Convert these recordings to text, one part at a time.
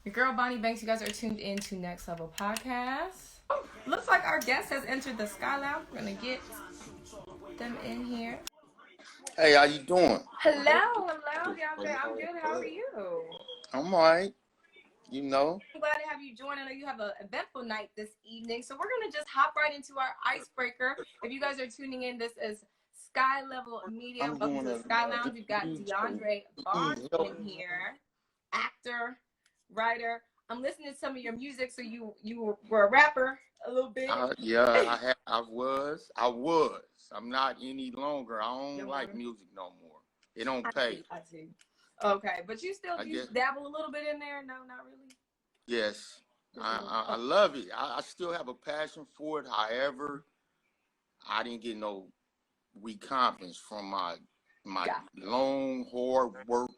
Your girl Bonnie Banks. You guys are tuned in to Next Level Podcast. Oh, looks like our guest has entered the Skyy Lounge. We're gonna get them in here. Hey, how you doing? Hello, DeAndre. I'm good. How are you? I'm alright. You know. I'm glad to have you join. I know you have an eventful night this evening, so we're gonna just hop right into our icebreaker. If you guys are tuning in, this is Skyy Level Media. Welcome to the Skyy Lounge. We've got DeAndre Bond in here, actor, writer. I'm listening to some of your music, so you were a rapper a little bit. Yeah, I was. I'm not any longer. I don't like music no more. It don't pay. I see. Okay, but you still dabble a little bit in there? No, not really. Yes, I love it. I still have a passion for it. However, I didn't get no recompense from my long hard work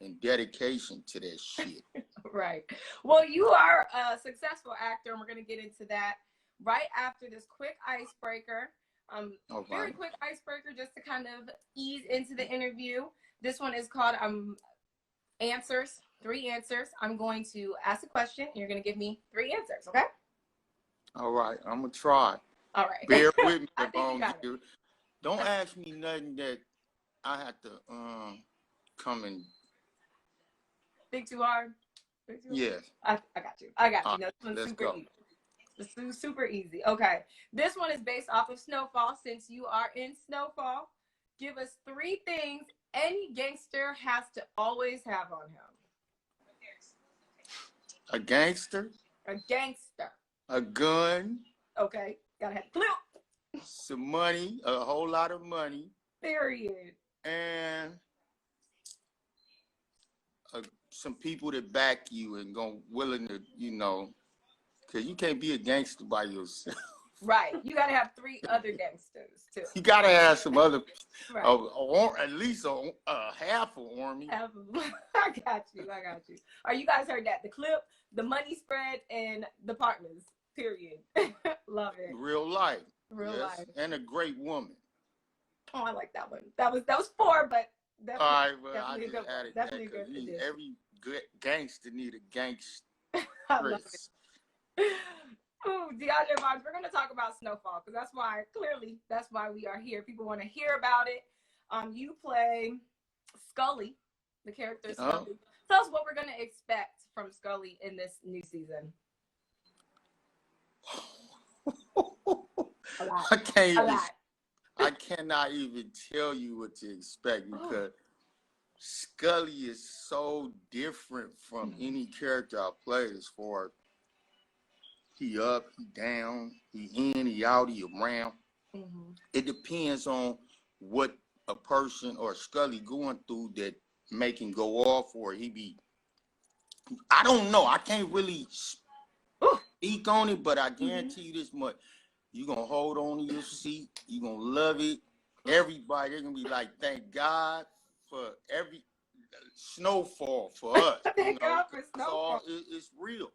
and dedication to that shit. Right. Well, you are a successful actor, and we're going to get into that right after this quick icebreaker. Very quick icebreaker just to kind of ease into the interview. This one is called answers. 3 answers. I'm going to ask a question, and you're going to give me 3 answers, okay? All right. I'm going to try. All right. Bear with me. Don't ask me nothing that I have to come and... Think too hard? Yes. I got you. No, this one's super easy. This is super easy. Okay. This one is based off of Snowfall. Since you are in Snowfall, give us 3 things any gangster has to always have on him. A gangster? A gangster. A gun. Okay. Gotta have flip. Some money. A whole lot of money. Period. And some people that back you and willing to, because you can't be a gangster by yourself. Right. You got to have 3 other gangsters, too. You got to have some other, at least a half of army. I got you. All right, you guys heard that. The clip, the money spread, and the partners, period. Love it. Real life. Real life. And a great woman. Oh, I like that one. That was 4, but definitely, all right, well, definitely I just added definitely that a good every good gangster need a gangster. I love it. Ooh, DeAndre Vibes, we're going to talk about Snowfall because that's why we are here. People want to hear about it. You play Scully, the character Scully. Tell us what we're going to expect from Scully in this new season. I cannot even tell you what to expect because Scully is so different from any character I played as far as he up, he down, he in, he out, he around. Mm-hmm. It depends on what a person or Scully going through that make him go off or he be. I don't know. I can't really speak on it, but I guarantee you this much. You're going to hold on to your seat. You're going to love it. Everybody, they're going to be like, thank God for every Snowfall for us. Thank God for Snowfall. It's real.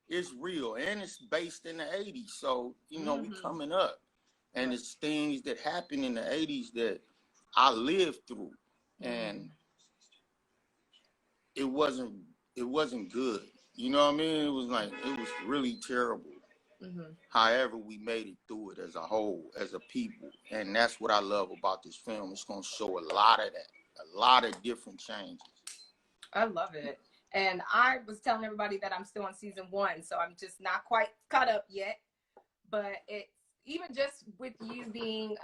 It's real. And it's based in the 80s. So, we coming up. And it's things that happened in the 80s that I lived through. And it wasn't good. You know what I mean? It was really terrible. Mm-hmm. However, we made it through it as a whole, as a people. And that's what I love about this film. It's going to show a lot of that, a lot of different changes. I love it. And I was telling everybody that I'm still on season 1, so I'm just not quite caught up yet. But it's even just with you being,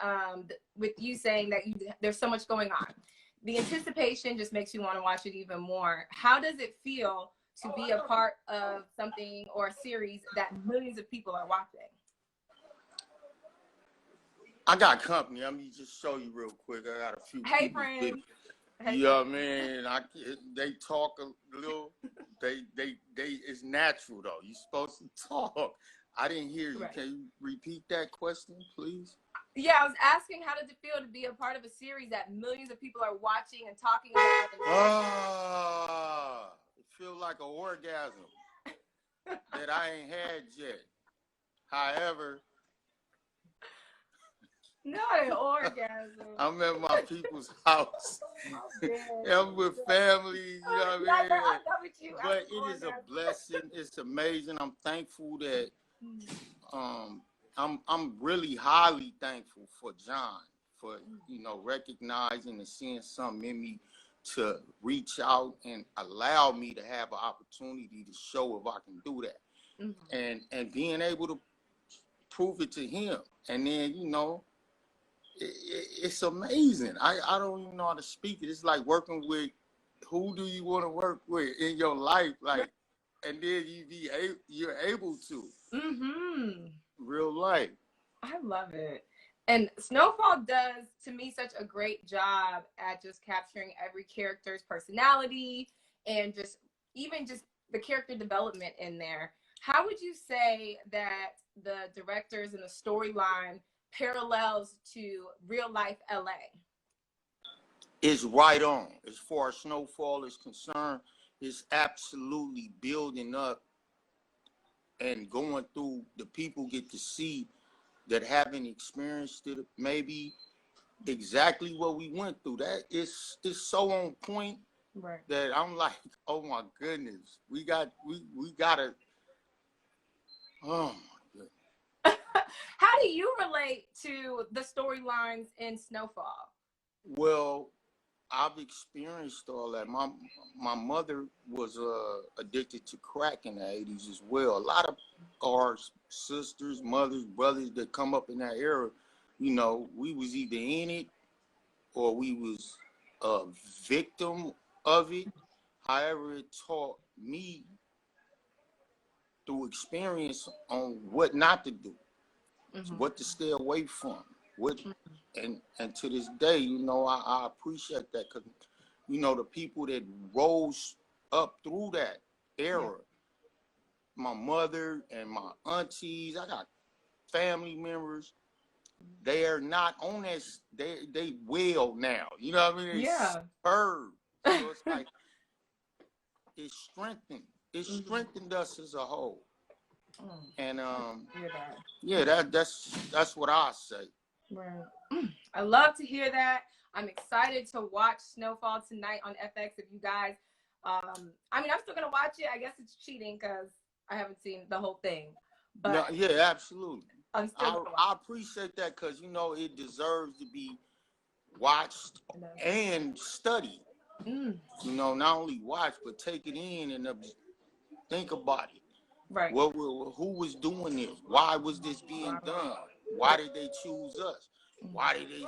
with you saying that there's so much going on. The anticipation just makes you want to watch it even more. How does it feel to be a part of something or a series that millions of people are watching? I got company. Let me just show you real quick. I got a few people. Friends. You know what I mean? They talk a little. They it's natural though. You're supposed to talk. I didn't hear you. Right. Can you repeat that question, please? Yeah, I was asking how does it feel to be a part of a series that millions of people are watching and talking about? It feels like an orgasm that I ain't had yet. However, Not an orgasm. I'm at my people's house. I'm with family, you know what Yeah, I mean? I'm done with you. But it is a blessing. It's amazing. I'm thankful that I'm really highly thankful for John for recognizing and seeing something in me to reach out and allow me to have an opportunity to show if I can do that, and being able to prove it to him, and then it's amazing. I don't even know how to speak it. It's like working with who do you want to work with in your life, like, and then you're able to real life. I love it. And Snowfall does, to me, such a great job at just capturing every character's personality and just the character development in there. How would you say that the directors and the storyline parallels to real life LA? It's right on. As far as Snowfall is concerned, it's absolutely building up and going through. The people get to see that haven't experienced it, maybe exactly what we went through. That is so on point, right, that I'm like, oh my goodness, we gotta. Oh my goodness. How do you relate to the storylines in Snowfall? Well, I've experienced all that. My mother was addicted to crack in the 80s as well. A lot of our sisters, mothers, brothers that come up in that era, we was either in it or we was a victim of it. However, it taught me through experience on what not to do, what to stay away from, what, and to this day, I appreciate that, because the people that rose up through that era, my mother and my aunties, I got family members. They are not on this. They well now. You know what I mean? Yeah. Superb. So it's like it strengthened. It strengthened us as a whole. And that's what I say. Right. I love to hear that. I'm excited to watch Snowfall tonight on FX. If you guys, I'm still gonna watch it. I guess it's cheating because I haven't seen the whole thing. But no, yeah, absolutely. I appreciate that, because it deserves to be watched and studied. Not only watch but take it in and think about it. Right. Who was doing this? Why was this being done? Why did they choose us? Why did they?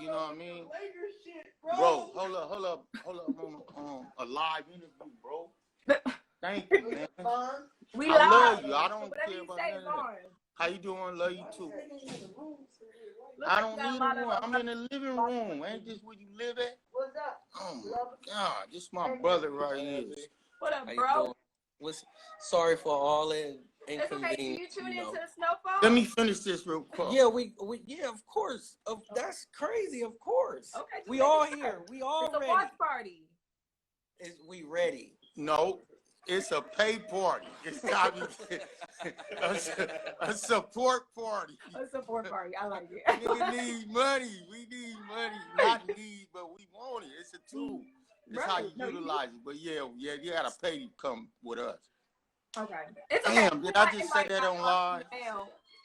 You know what I mean? Bro, hold up. On a live interview, bro. Thank you, man. I love you. I don't care about none of that. How you doing? Love you too. I don't need a room. I'm in the living room. Ain't this where you live at? What's up? Oh my God, this is my brother right here. What up, bro? Sorry for all that inconvenience. It's okay. Can you tune into the Snowfall? Let me finish this real quick. Yeah, yeah, of course. That's crazy. Of course. Okay. We all here. We all ready. It's a watch party. We ready? No. It's a pay party. It's not a support party. A support party. I like it. We need money. We need money. Not need, but we want it. It's a tool. It's how you utilize it. But yeah, you gotta pay to come with us. Okay. It's okay. Damn, did I just say that on live?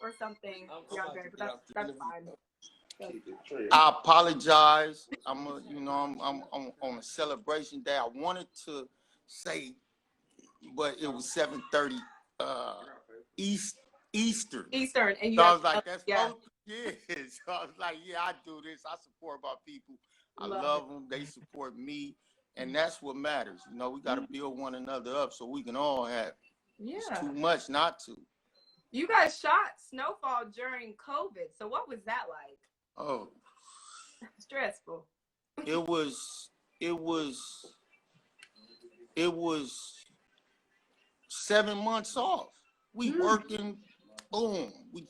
Or something. But that's fine. I apologize. I'm on a celebration day. I wanted to say, but it was 7:30 Eastern. And so I was like, that's yeah. So I was like, yeah, I do this. I support my people. I love them. They support me, and that's what matters. We got to build one another up so we can all have. Yeah. It's too much not to. You guys shot Snowfall during COVID, so what was that like? Oh, stressful. It was 7 months off. We working, boom. We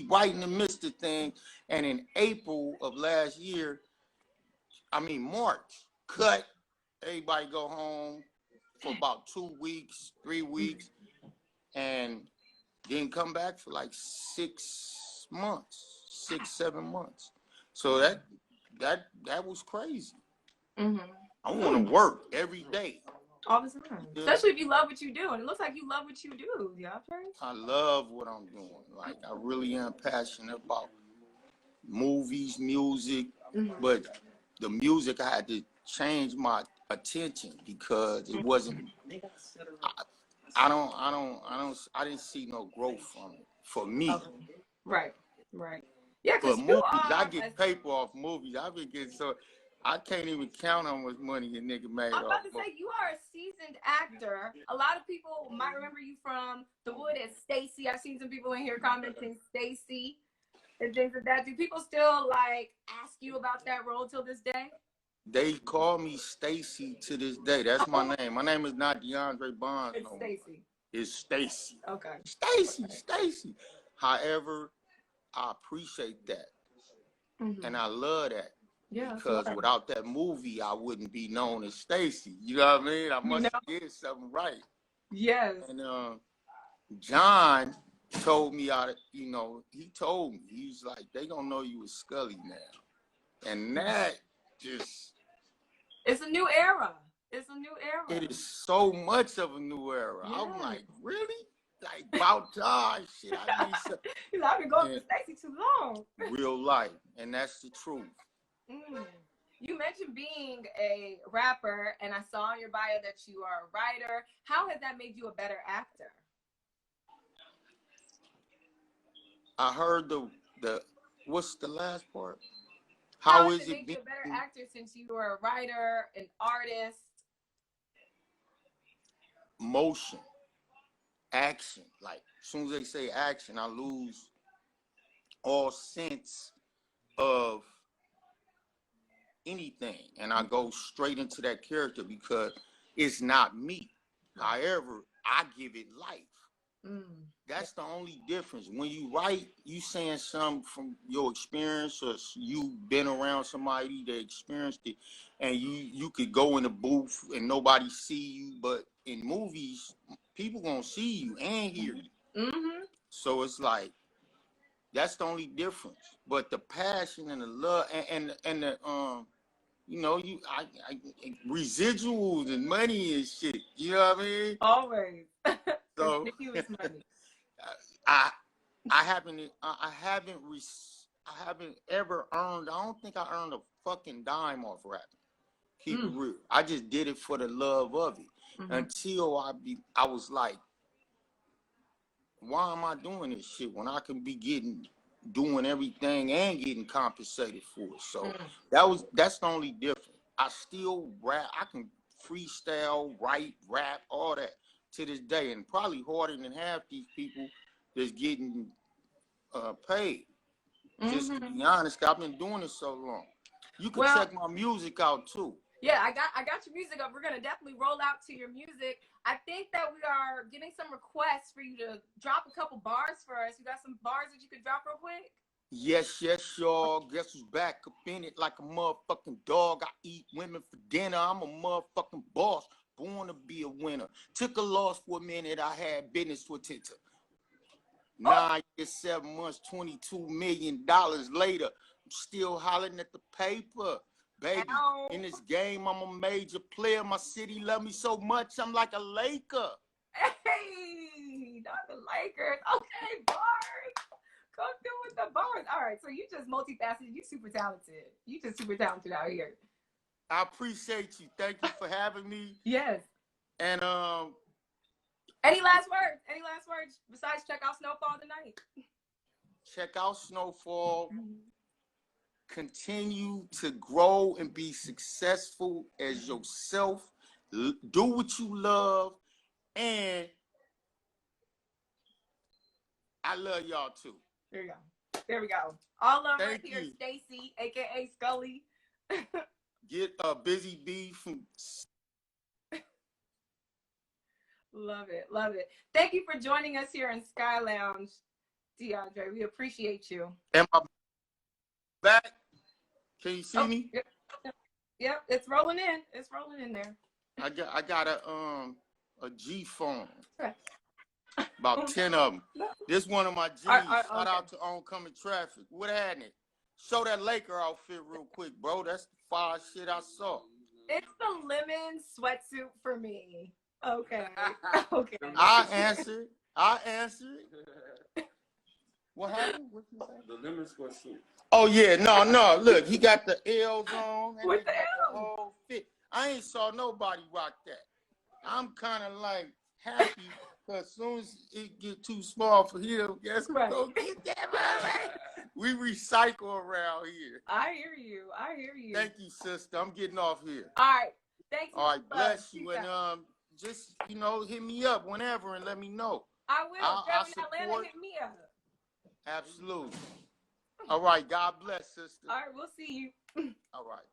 right in the midst of things. And in April of last year, March, cut. Everybody go home for about 2 weeks, 3 weeks, and then come back for like 6 months, 6, 7 months. So that was crazy. I want to work every day. All the time. Yeah. Especially if you love what you do. And it looks like you love what you do, DeAndre. I love what I'm doing. Like, I really am passionate about movies, music, but the music, I had to change my attention because it wasn't, I didn't see no growth from it for me. Right, right. Yeah, but movies, I get paper off movies. I've been getting I can't even count how much money a nigga made. I'm about to say, you are a seasoned actor. A lot of people might remember you from The Wood as Stacy. I've seen some people in here commenting Stacy and things like that. Do people still like ask you about that role till this day? They call me Stacy to this day. That's my name. My name is not DeAndre Bonds. It's Stacy. It's Stacy. Okay. Stacy. However, I appreciate that. And I love that. Yeah. Because without that movie, I wouldn't be known as Stacy. You know what I mean? I must have did something right. Yes. And John told me, he told me, he's like, they gonna know you as Skyy now. And that just... It's a new era. It's a new era. It is so much of a new era. Yeah. I'm like, really? Like, about time. Shit, I need some... I've been going for Stacy too long. Real life. And that's the truth. You mentioned being a rapper, and I saw in your bio that you are a writer. How has that made you a better actor? I heard the what's the last part? How has it made you a better actor since you were a writer, an artist? Motion, action. Like, as soon as they say action, I lose all sense of anything, and I go straight into that character because it's not me. However, I give it life. That's the only difference. When you write, you saying something from your experience, or you've been around somebody that experienced it, and you could go in the booth and nobody see you. But in movies, people gonna see you and hear you. So it's like, that's the only difference. But the passion and the love and the residuals and money and shit. You know what I mean? Always. So money. I haven't ever earned. I don't think I earned a fucking dime off rapping. Keep it real. I just did it for the love of it. Until I was like, why am I doing this shit when I can be doing everything and getting compensated for it? So that's the only difference. I still rap. I can freestyle, write, rap, all that to this day, and probably harder than half these people that's getting paid. Just to be honest, I've been doing it so long. You can check my music out too. Yeah, I got your music up. We're gonna definitely roll out to your music. I think that we are getting some requests for you to drop a couple bars for us. You got some bars that you could drop real quick? Yes, y'all. Guess who's back up in it like a motherfucking dog? I eat women for dinner. I'm a motherfucking boss, born to be a winner. Took a loss for a minute. I had business to attend to. 9 years, 7 months, $22 million later, I'm still hollering at the paper. Baby, in this game, I'm a major player. My city love me so much, I'm like a Laker. Hey, not the Lakers. Okay, bars. Come through with the bars. All right, so you just multifaceted. You super talented. You just super talented out here. I appreciate you. Thank you for having me. Yes. And any last words? Any last words besides check out Snowfall tonight? Check out Snowfall. Continue to grow and be successful as yourself. Do what you love, and I love y'all too. There you go. There we go. All love right here, Stacy, aka Skyy. Get a Busy Bee from. Love it, love it. Thank you for joining us here in Skyy Lounge, DeAndre. We appreciate you. Am I back? Can you see me? Yep, it's rolling in. It's rolling in there. I got a G phone. About 10 of them. This one of my G's. Shout out to Oncoming Traffic. What had it? Show that Laker outfit real quick, bro. That's the fire shit I saw. It's the lemon sweatsuit for me. Okay. Okay. I answered. What happened? What you say? The lemon sweatsuit. Oh yeah, no. Look, he got the L's on and What he the got hell? the whole fit. I ain't saw nobody rock that. I'm kind of like happy because as soon as it get too small for him, guess who gonna get that, man? We recycle around here. I hear you. Thank you, sister. I'm getting off here. All right. Thanks. All right, bless you. And just, hit me up whenever and let me know. I will. I'll support. Atlanta, hit me up. Absolutely. All right. God bless, sister. All right. We'll see you. All right.